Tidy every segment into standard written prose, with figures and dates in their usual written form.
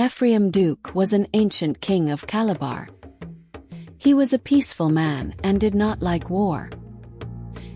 Ephraim Duke was an ancient king of Calabar. He was a peaceful man and did not like war.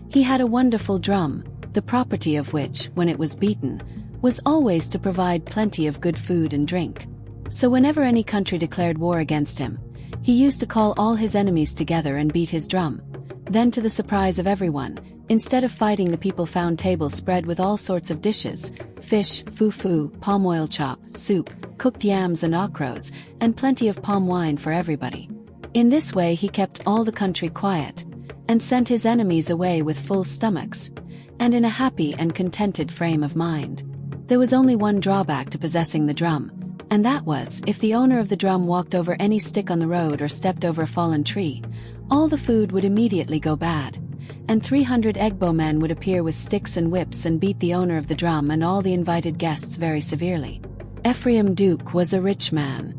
He had a wonderful drum, the property of which, when it was beaten, was always to provide plenty of good food and drink. So whenever any country declared war against him, he used to call all his enemies together and beat his drum. Then, to the surprise of everyone, instead of fighting, the people found tables spread with all sorts of dishes: fish, fufu, palm oil chop, soup, cooked yams and akros, and plenty of palm wine for everybody. In this way he kept all the country quiet, and sent his enemies away with full stomachs, and in a happy and contented frame of mind. There was only one drawback to possessing the drum, and that was, if the owner of the drum walked over any stick on the road or stepped over a fallen tree, all the food would immediately go bad, and 300 Egbo men would appear with sticks and whips and beat the owner of the drum and all the invited guests very severely. Ephraim Duke was a rich man.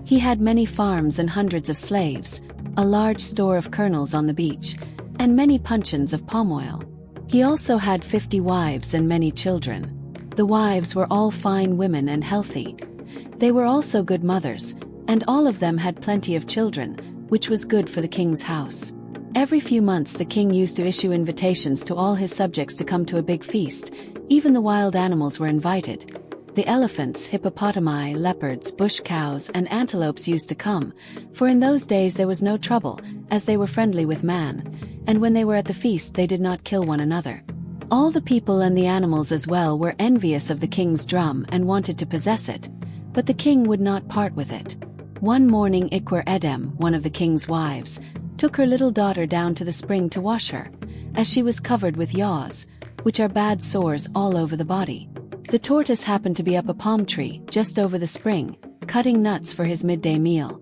He had many farms and hundreds of slaves, a large store of kernels on the beach, and many puncheons of palm oil. He also had 50 wives and many children. The wives were all fine women and healthy. They were also good mothers, and all of them had plenty of children, which was good for the king's house. Every few months the king used to issue invitations to all his subjects to come to a big feast. Even the wild animals were invited. The elephants, hippopotami, leopards, bush cows, and antelopes used to come, for in those days there was no trouble, as they were friendly with man, and when they were at the feast they did not kill one another. All the people and the animals as well were envious of the king's drum and wanted to possess it, but the king would not part with it. One morning Ikwar Edem, one of the king's wives, took her little daughter down to the spring to wash her, as she was covered with yaws, which are bad sores all over the body. The tortoise happened to be up a palm tree just over the spring, cutting nuts for his midday meal,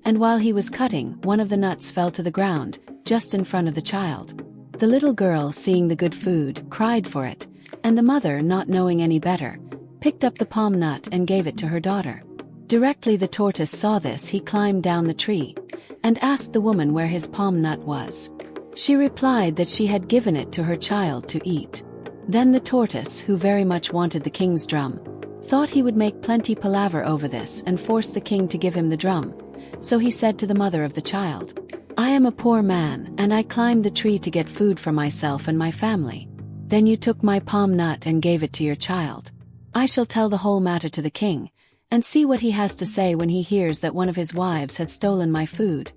and while he was cutting, one of the nuts fell to the ground, just in front of the child. The little girl, seeing the good food, cried for it, and the mother, not knowing any better, picked up the palm nut and gave it to her daughter. Directly the tortoise saw this, he climbed down the tree, and asked the woman where his palm nut was. She replied that she had given it to her child to eat. Then the tortoise, who very much wanted the king's drum, thought he would make plenty palaver over this and force the king to give him the drum. So he said to the mother of the child, "I am a poor man, and I climbed the tree to get food for myself and my family. Then you took my palm nut and gave it to your child. I shall tell the whole matter to the king, and see what he has to say when he hears that one of his wives has stolen my food.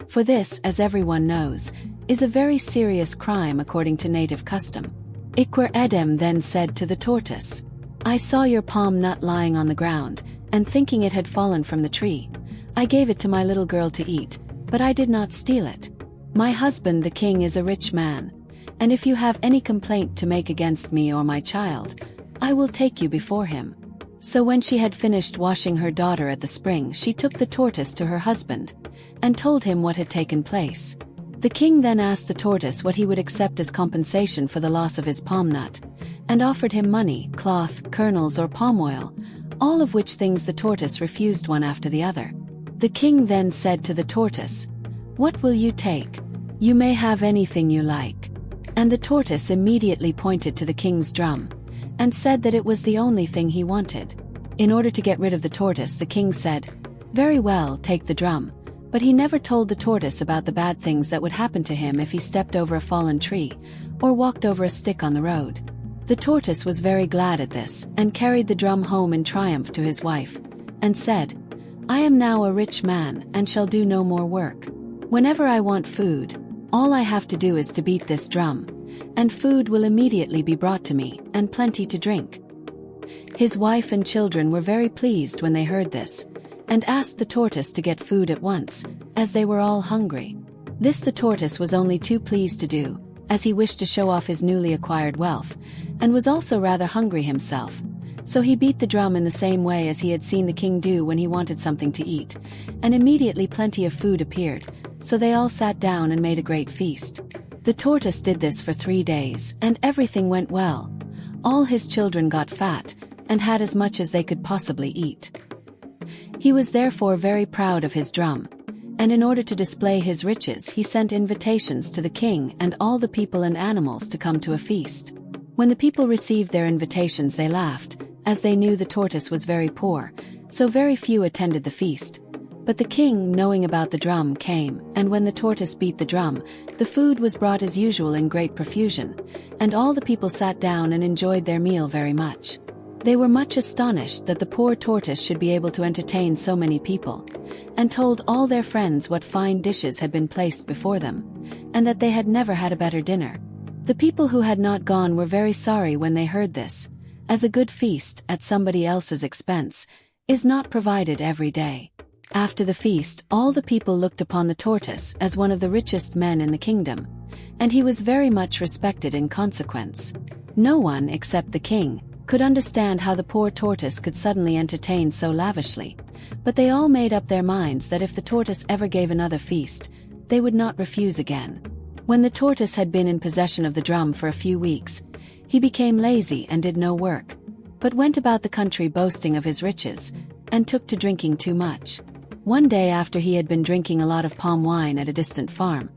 For this, as everyone knows, is a very serious crime according to native custom." Ikwar Edem then said to the tortoise, "I saw your palm nut lying on the ground, and thinking it had fallen from the tree, I gave it to my little girl to eat, but I did not steal it. My husband the king is a rich man, and if you have any complaint to make against me or my child, I will take you before him." So when she had finished washing her daughter at the spring, she took the tortoise to her husband, and told him what had taken place. The king then asked the tortoise what he would accept as compensation for the loss of his palm nut, and offered him money, cloth, kernels or palm oil, all of which things the tortoise refused one after the other. The king then said to the tortoise, "What will you take? You may have anything you like." And the tortoise immediately pointed to the king's drum, and said that it was the only thing he wanted. In order to get rid of the tortoise, the king said, "Very well, take the drum," but he never told the tortoise about the bad things that would happen to him if he stepped over a fallen tree, or walked over a stick on the road. The tortoise was very glad at this, and carried the drum home in triumph to his wife, and said, "I am now a rich man, and shall do no more work. Whenever I want food, all I have to do is to beat this drum, and food will immediately be brought to me, and plenty to drink." His wife and children were very pleased when they heard this, and asked the tortoise to get food at once, as they were all hungry. This the tortoise was only too pleased to do, as he wished to show off his newly acquired wealth, and was also rather hungry himself. So he beat the drum in the same way as he had seen the king do when he wanted something to eat, and immediately plenty of food appeared, so they all sat down and made a great feast. The tortoise did this for 3 days, and everything went well. All his children got fat, and had as much as they could possibly eat. He was therefore very proud of his drum, and in order to display his riches he sent invitations to the king and all the people and animals to come to a feast. When the people received their invitations they laughed, as they knew the tortoise was very poor, so very few attended the feast. But the king, knowing about the drum, came, and when the tortoise beat the drum, the food was brought as usual in great profusion, and all the people sat down and enjoyed their meal very much. They were much astonished that the poor tortoise should be able to entertain so many people, and told all their friends what fine dishes had been placed before them, and that they had never had a better dinner. The people who had not gone were very sorry when they heard this, as a good feast, at somebody else's expense, is not provided every day. After the feast, all the people looked upon the tortoise as one of the richest men in the kingdom, and he was very much respected in consequence. No one, except the king, could understand how the poor tortoise could suddenly entertain so lavishly, but they all made up their minds that if the tortoise ever gave another feast, they would not refuse again. When the tortoise had been in possession of the drum for a few weeks, he became lazy and did no work, but went about the country boasting of his riches, and took to drinking too much. One day, after he had been drinking a lot of palm wine at a distant farm,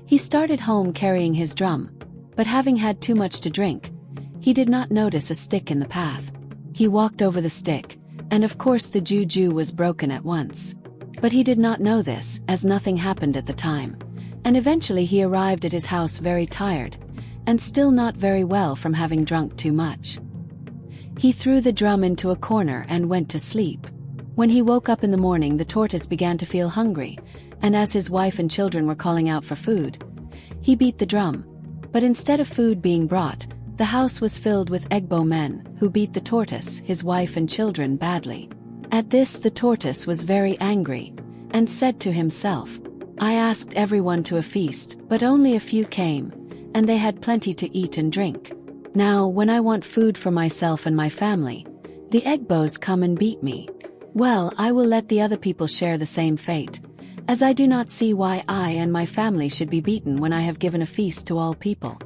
he started home carrying his drum, but having had too much to drink, he did not notice a stick in the path. He walked over the stick, and of course the juju was broken at once. But he did not know this, as nothing happened at the time, and eventually he arrived at his house very tired, and still not very well from having drunk too much. He threw the drum into a corner and went to sleep. When he woke up in the morning, the tortoise began to feel hungry, and as his wife and children were calling out for food, he beat the drum. But instead of food being brought, the house was filled with Egbo men, who beat the tortoise, his wife and children badly. At this the tortoise was very angry, and said to himself, "I asked everyone to a feast, but only a few came, and they had plenty to eat and drink. Now, when I want food for myself and my family, the Egbos come and beat me. Well, I will let the other people share the same fate, as I do not see why I and my family should be beaten when I have given a feast to all people."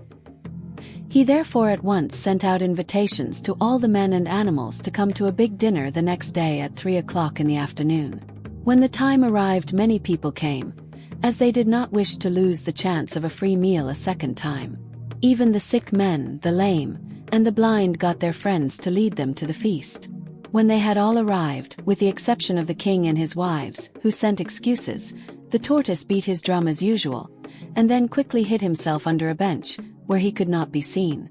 He therefore at once sent out invitations to all the men and animals to come to a big dinner the next day at 3 o'clock in the afternoon. When the time arrived, many people came, as they did not wish to lose the chance of a free meal a second time. Even the sick men, the lame, and the blind got their friends to lead them to the feast. When they had all arrived, with the exception of the king and his wives, who sent excuses, the tortoise beat his drum as usual, and then quickly hid himself under a bench, where he could not be seen.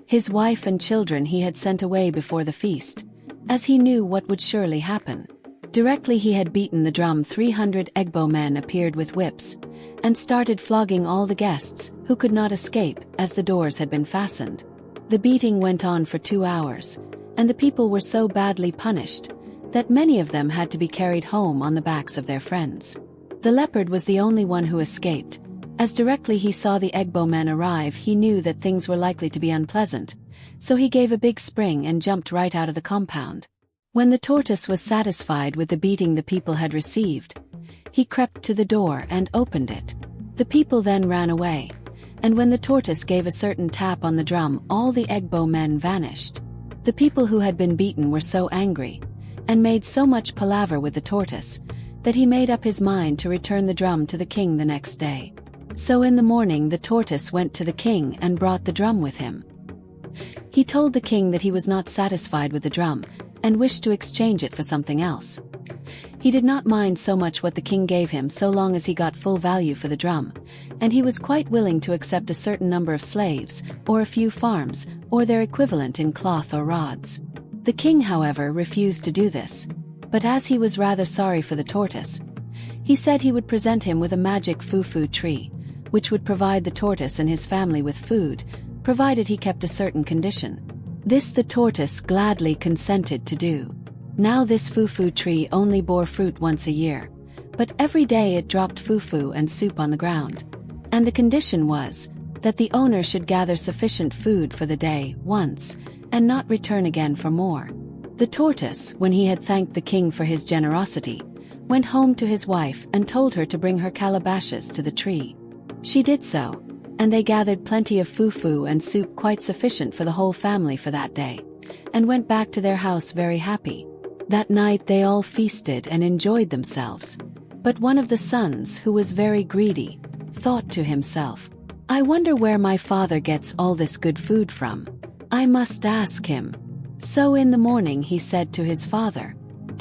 His wife and children he had sent away before the feast, as he knew what would surely happen. Directly he had beaten the drum, 300 Egbo men appeared with whips, and started flogging all the guests, who could not escape, as the doors had been fastened. The beating went on for 2 hours, and the people were so badly punished, that many of them had to be carried home on the backs of their friends. The leopard was the only one who escaped, as directly he saw the Egbo men arrive he knew that things were likely to be unpleasant, so he gave a big spring and jumped right out of the compound. When the tortoise was satisfied with the beating the people had received, he crept to the door and opened it. The people then ran away, and when the tortoise gave a certain tap on the drum, all the Egbo men vanished. The people who had been beaten were so angry, and made so much palaver with the tortoise, that he made up his mind to return the drum to the king the next day. So in the morning the tortoise went to the king and brought the drum with him. He told the king that he was not satisfied with the drum, and wished to exchange it for something else. He did not mind so much what the king gave him so long as he got full value for the drum, and he was quite willing to accept a certain number of slaves, or a few farms, or their equivalent in cloth or rods. The king, however, refused to do this, but as he was rather sorry for the tortoise, he said he would present him with a magic foo-foo tree, which would provide the tortoise and his family with food, provided he kept a certain condition. This the tortoise gladly consented to do. Now this foo-foo tree only bore fruit once a year, but every day it dropped foo-foo and soup on the ground. And the condition was that the owner should gather sufficient food for the day once, and not return again for more. The tortoise, when he had thanked the king for his generosity, went home to his wife and told her to bring her calabashes to the tree. She did so, and they gathered plenty of foo-foo and soup, quite sufficient for the whole family for that day, and went back to their house very happy. That night they all feasted and enjoyed themselves. But one of the sons, who was very greedy, thought to himself, "I wonder where my father gets all this good food from. I must ask him." So in the morning he said to his father,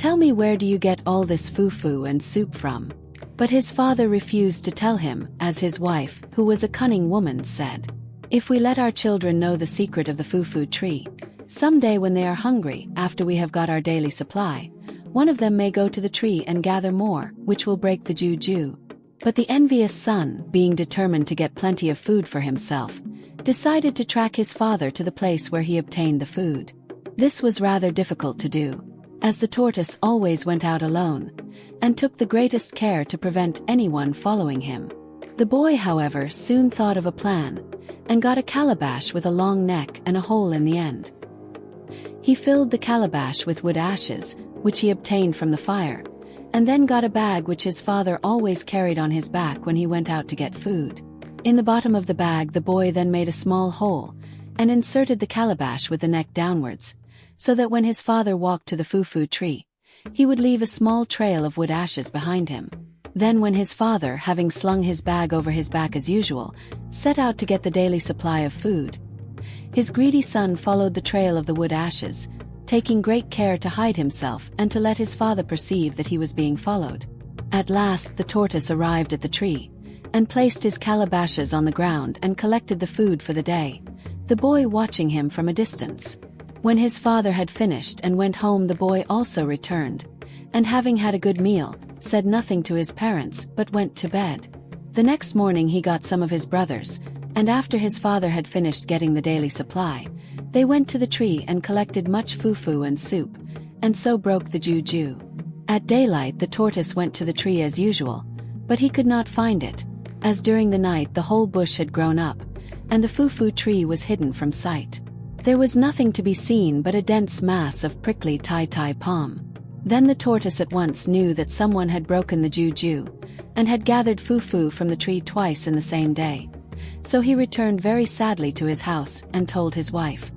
Tell me, where do you get all this foo-foo and soup from?" But his father refused to tell him, as his wife, who was a cunning woman, said, "If we let our children know the secret of the foo-foo tree, someday when they are hungry, after we have got our daily supply, one of them may go to the tree and gather more, which will break the juju." But the envious son, being determined to get plenty of food for himself, decided to track his father to the place where he obtained the food. This was rather difficult to do, as the tortoise always went out alone, and took the greatest care to prevent anyone following him. The boy, however, soon thought of a plan, and got a calabash with a long neck and a hole in the end. He filled the calabash with wood ashes, which he obtained from the fire, and then got a bag which his father always carried on his back when he went out to get food. In the bottom of the bag the boy then made a small hole, and inserted the calabash with the neck downwards, so that when his father walked to the foo-foo tree, he would leave a small trail of wood ashes behind him. Then when his father, having slung his bag over his back as usual, set out to get the daily supply of food, his greedy son followed the trail of the wood ashes, taking great care to hide himself and to let his father perceive that he was being followed. At last the tortoise arrived at the tree, and placed his calabashes on the ground and collected the food for the day, the boy watching him from a distance. When his father had finished and went home, the boy also returned, and having had a good meal, said nothing to his parents but went to bed. The next morning he got some of his brothers, and after his father had finished getting the daily supply, they went to the tree and collected much foo-foo and soup, and so broke the juju. At daylight the tortoise went to the tree as usual, but he could not find it, as during the night the whole bush had grown up, and the foo-foo tree was hidden from sight. There was nothing to be seen but a dense mass of prickly tai-tai palm. Then the tortoise at once knew that someone had broken the juju, and had gathered foo-foo from the tree twice in the same day. So he returned very sadly to his house and told his wife.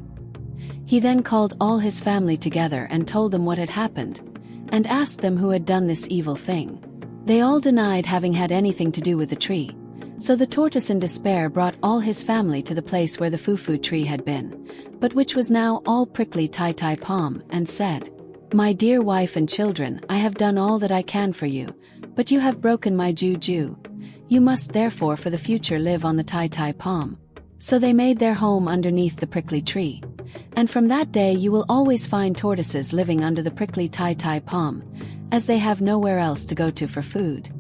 He then called all his family together and told them what had happened, and asked them who had done this evil thing. They all denied having had anything to do with the tree, so the tortoise in despair brought all his family to the place where the foo-foo tree had been, but which was now all prickly tai-tai palm, and said, "My dear wife and children, I have done all that I can for you, but you have broken my juju. You must therefore for the future live on the tai-tai palm." So they made their home underneath the prickly tree, and from that day you will always find tortoises living under the prickly tai-tai palm, as they have nowhere else to go to for food.